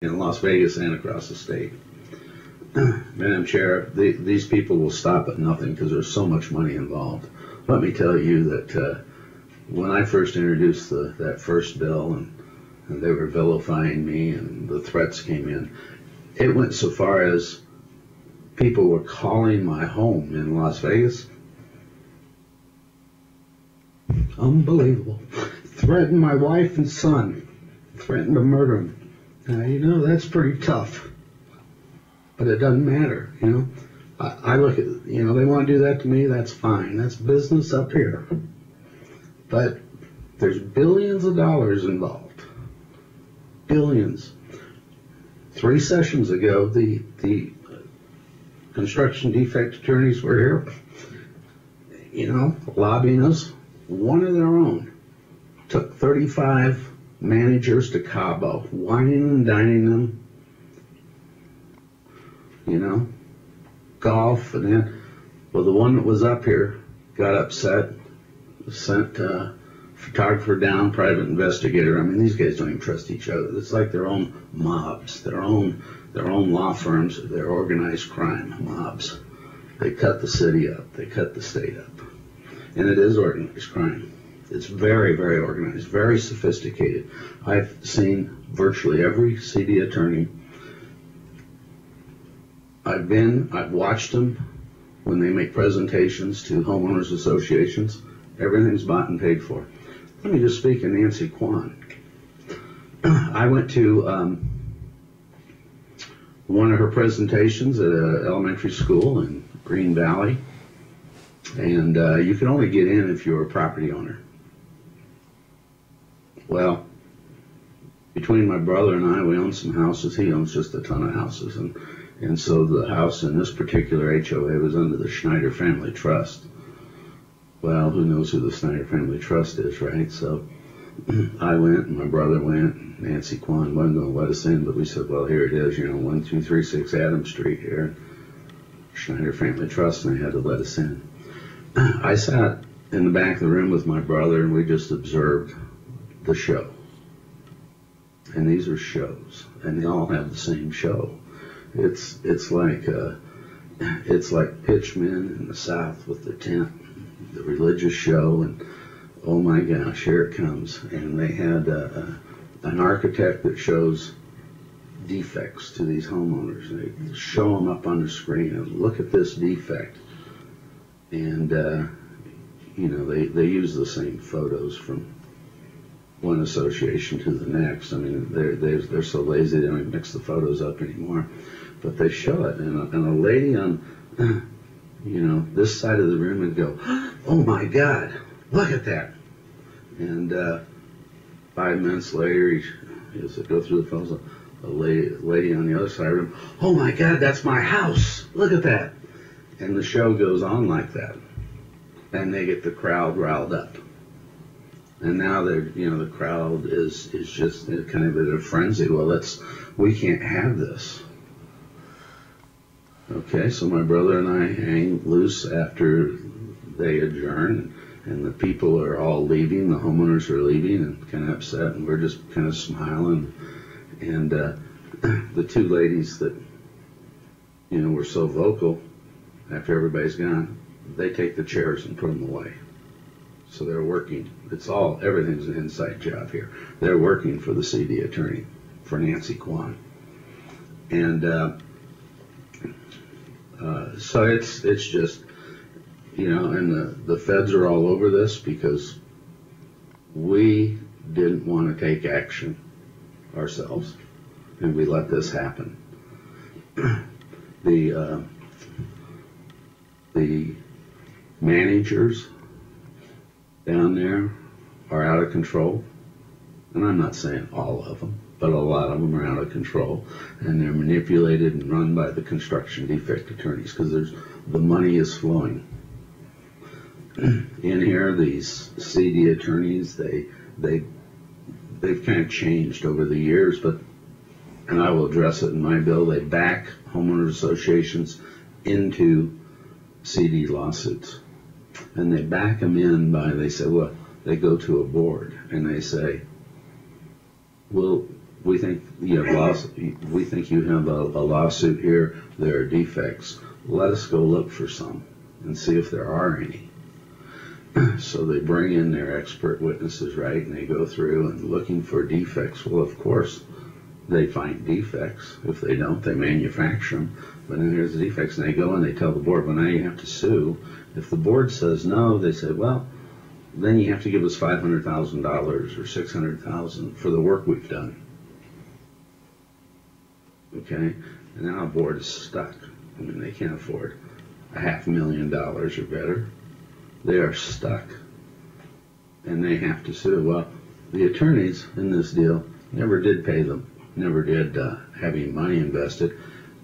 in Las Vegas and across the state. Madam Chair, these people will stop at nothing because there's so much money involved. Let me tell you that when I first introduced that first bill and they were vilifying me and the threats came in, it went so far as people were calling my home in Las Vegas. Unbelievable. Threatened my wife and son. Threatened to murder them. Now, you know, that's pretty tough. But it doesn't matter, you know. I look at, you know, they want to do that to me, that's fine. That's business up here. But there's billions of dollars involved. Billions. 3 sessions ago, the construction defect attorneys were here, you know, lobbying us. One of their own took 35 managers to Cabo, wining and dining them, you know, golf, and then, well, the one that was up here got upset, sent a photographer down, private investigator. I mean, these guys don't even trust each other. It's like their own mobs, their own law firms, their organized crime mobs. They cut the city up, they cut the state up. And it is organized crime. It's very, very organized, very sophisticated. I've seen virtually every CD attorney. I've watched them when they make presentations to homeowners associations. Everything's bought and paid for. Let me just speak of Nancy Kwan. I went to one of her presentations at an elementary school in Green Valley, and you could only get in if you were a property owner. Well, between my brother and I, we own some houses. He owns just a ton of houses, and so the house in this particular HOA was under the Schneider Family Trust. Well, who knows who the Schneider Family Trust is, right? So I went, and my brother went. Nancy Kwan wasn't going to let us in, but we said, well, here it is, you know, 1236 Adams Street here, Schneider Family Trust, and they had to let us in. I sat in the back of the room with my brother, and we just observed the show. And these are shows, and they all have the same show. It's like pitchmen in the South with their tent, the religious show, and oh my gosh, here it comes. And they had an architect that shows defects to these homeowners. They show them up on the screen and look at this defect. And you know, they use the same photos from one association to the next. I mean, they're so lazy they don't even mix the photos up anymore. But they show it, and a lady on, you know, this side of the room would go, "Oh my God, look at that!" And 5 minutes later, as I go through the photos, a lady on the other side of the room, "Oh my God, that's my house! Look at that!" And the show goes on like that, and they get the crowd riled up. And now they're, you know, the crowd is just kind of at a frenzy. Well, we can't have this. Okay, so my brother and I hang loose after they adjourn, and the people are all leaving, the homeowners are leaving and kind of upset, and we're just kind of smiling. And the 2 ladies that, you know, were so vocal after everybody's gone, they take the chairs and put them away. So they're working. Everything's an inside job here. They're working for the CD attorney, for Nancy Kwan. And so it's just, you know, and the feds are all over this because we didn't want to take action ourselves, and we let this happen. The managers down there are out of control, and I'm not saying all of them, but a lot of them are out of control, and they're manipulated and run by the construction defect attorneys because the money is flowing. In here, these CD attorneys, they've kind of changed over the years, and I will address it in my bill. They back homeowners associations into CD lawsuits. And they back them in they say, well, they go to a board and they say, we'll we think you have we think you have a lawsuit here. There are defects. Let us go look for some and see if there are any. So they bring in their expert witnesses, right, and they go through and looking for defects. Well, of course, they find defects. If they don't, they manufacture them. But then there's the defects, and they go and they tell the board, well, now you have to sue. If the board says no, they say, well, then you have to give us $500,000 or $600,000 for the work we've done. Okay? And now the board is stuck. I mean, they can't afford $500,000 or better. They are stuck. And they have to sue. Well, the attorneys in this deal never did pay them, never did have any money invested,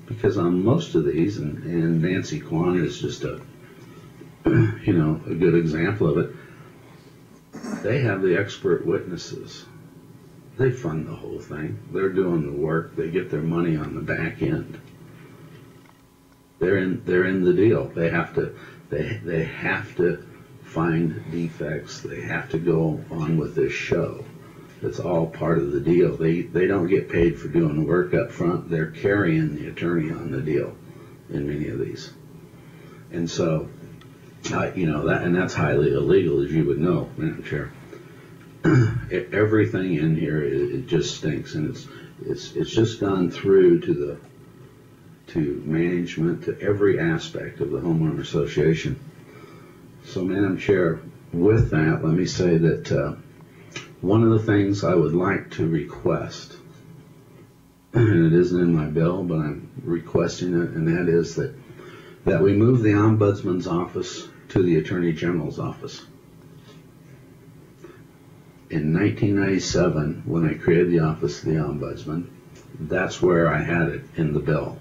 because on most of these, and Nancy Kwan is just a, you know, a good example of it, they have the expert witnesses. They fund the whole thing. They're doing the work. They get their money on the back end. They're in the deal. They have to find defects. They have to go on with this show. It's all part of the deal. They don't get paid for doing the work up front. They're carrying the attorney on the deal in many of these. And so, you know, that's highly illegal, as you would know, Madam Chair. Everything in here, it just stinks, and it's just gone through to management, to every aspect of the homeowner association. So, Madam Chair, with that, let me say that one of the things I would like to request, and it isn't in my bill, but I'm requesting it, and that is that we move the Ombudsman's office to the Attorney General's office. In 1997, when I created the Office of the Ombudsman, that's where I had it in the bill.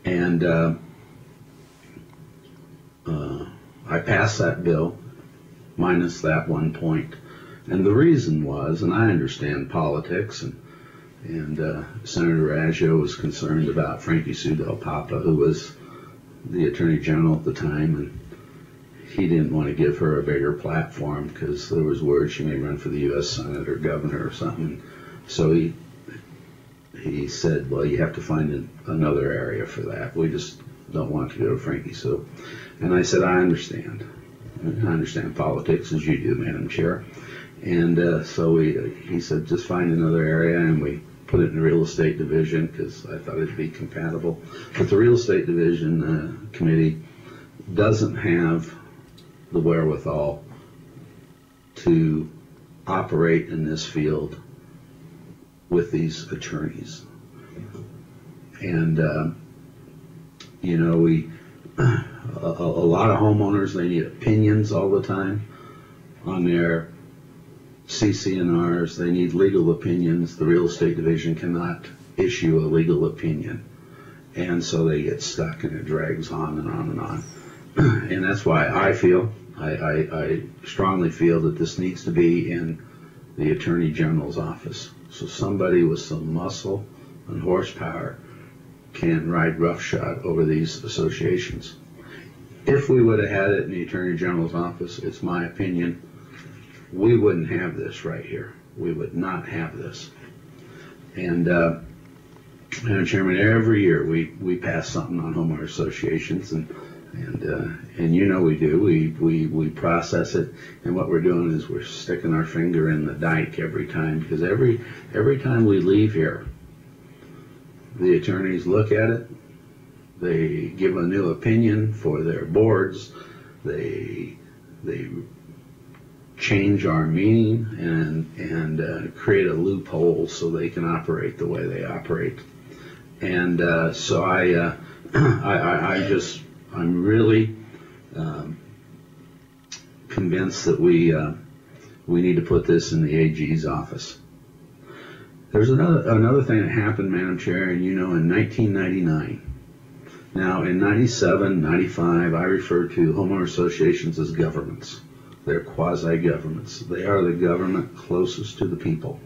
And I passed that bill, minus that one point. And the reason was, and I understand politics, and Senator Raggio was concerned about Frankie Sue Del Papa, who was the Attorney General at the time, and he didn't want to give her a bigger platform because there was word she may run for the U.S. Senate or governor or something. So he said, well, you have to find another area for that. We just don't want to go to Frankie Sue. And I said, I understand. I understand politics as you do, Madam Chair. And so he said, just find another area, and we put it in the real estate division because I thought it'd be compatible. But the real estate division committee doesn't have the wherewithal to operate in this field with these attorneys. And, you know, a lot of homeowners, they need opinions all the time on their CC&Rs. They need legal opinions. The real estate division cannot issue a legal opinion. And so they get stuck, and it drags on and on and on. And that's why I feel, I strongly feel that this needs to be in the Attorney General's office. So somebody with some muscle and horsepower can ride roughshod over these associations. If we would have had it in the Attorney General's office, it's my opinion, we wouldn't have this right here. We would not have this. And Madam Chairman, every year we pass something on homeowner associations, and you know we do. We process it, and what we're doing is we're sticking our finger in the dike every time, because every time we leave here, the attorneys look at it, they give a new opinion for their boards, they change our meaning and create a loophole so they can operate the way they operate. And so I'm really convinced that we need to put this in the AG's office. There's another thing that happened, Madam Chair, and you know, in 1999. Now, in 97, 95, I refer to homeowner associations as governments. They're quasi-governments. They are the government closest to the people.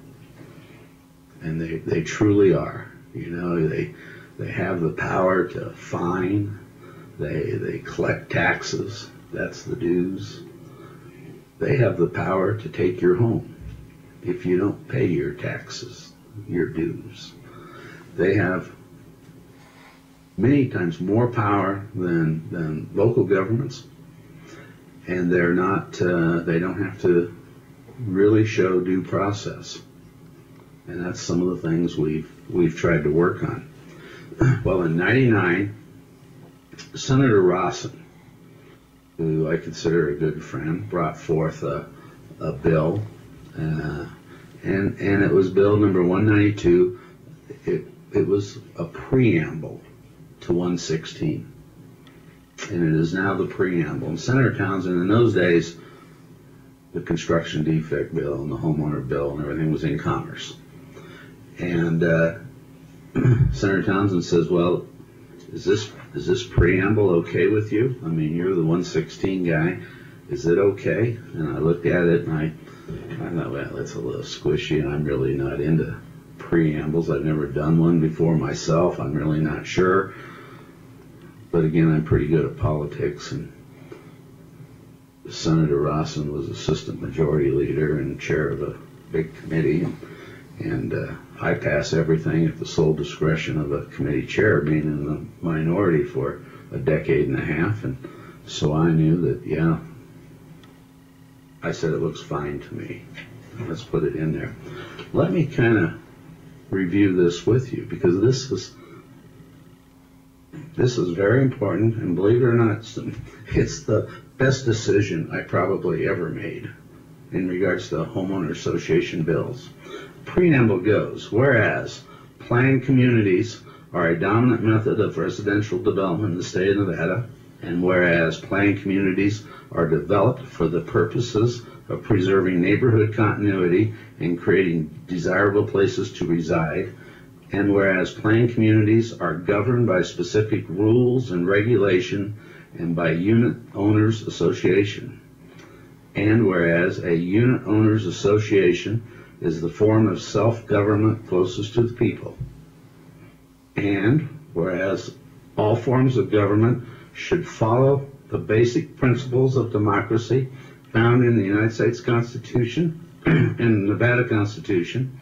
And they truly are. You know, they have the power to fine. They collect taxes. That's the dues. They have the power to take your home if you don't pay your taxes. your dues. They have many times more power than local governments, and they're not, they don't have to really show due process. And that's some of the things we've tried to work on. Well, in '99, Senator Rawson, who I consider a good friend, brought forth a bill, and it was bill number 192. It was a preamble to 116, and it is now the preamble. And Senator Townsend, in those days, the construction defect bill and the homeowner bill and everything was in Commerce. And Senator Townsend says, well, is this preamble okay with you? I mean, you're the 116 guy. Is it okay? And I looked at it and I thought, well, that's a little squishy, and I'm really not into preambles. I've never done one before myself. I'm really not sure. But again, I'm pretty good at politics, and Senator Rawson was assistant majority leader and chair of a big committee, and I pass everything at the sole discretion of a committee chair, being in the minority for a decade and a half. And so I knew that, yeah, I said it looks fine to me. Let's put it in there. Let me kind of review this with you, because this is very important, and believe it or not, it's the best decision I probably ever made in regards to homeowner association bills. Preamble goes, whereas planned communities are a dominant method of residential development in the state of Nevada, and whereas planned communities are developed for the purposes of preserving neighborhood continuity and creating desirable places to reside, and whereas planned communities are governed by specific rules and regulation and by unit owners association, and whereas a unit owners association is the form of self-government closest to the people, and whereas all forms of government should follow the basic principles of democracy found in the United States Constitution and the Nevada Constitution,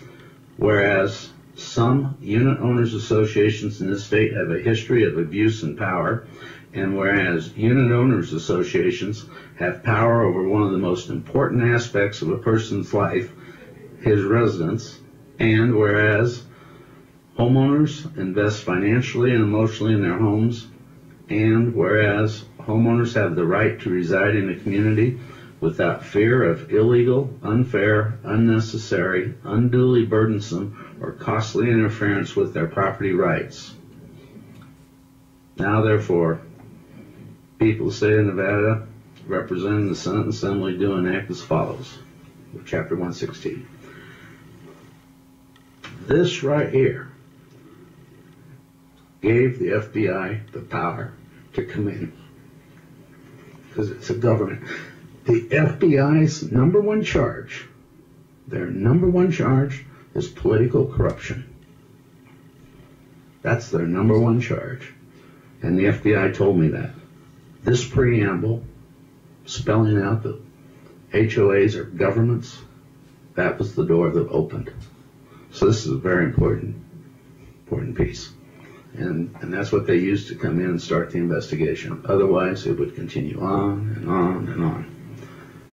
whereas some unit owners associations in this state have a history of abuse and power, and whereas unit owners associations have power over one of the most important aspects of a person's life, his residence, and whereas homeowners invest financially and emotionally in their homes, and whereas homeowners have the right to reside in a community without fear of illegal, unfair, unnecessary, unduly burdensome, or costly interference with their property rights. Now, therefore, people of the state of Nevada, representing the Senate and Assembly, do enact as follows. Chapter 116. This right here gave the FBI the power to come in, because it's a government. The FBI's number one charge, their number one charge, is political corruption. That's their number one charge. And the FBI told me that. This preamble, spelling out that HOAs are governments, that was the door that opened. So this is a very important piece. And that's what they used to come in and start the investigation. Otherwise, it would continue on and on and on.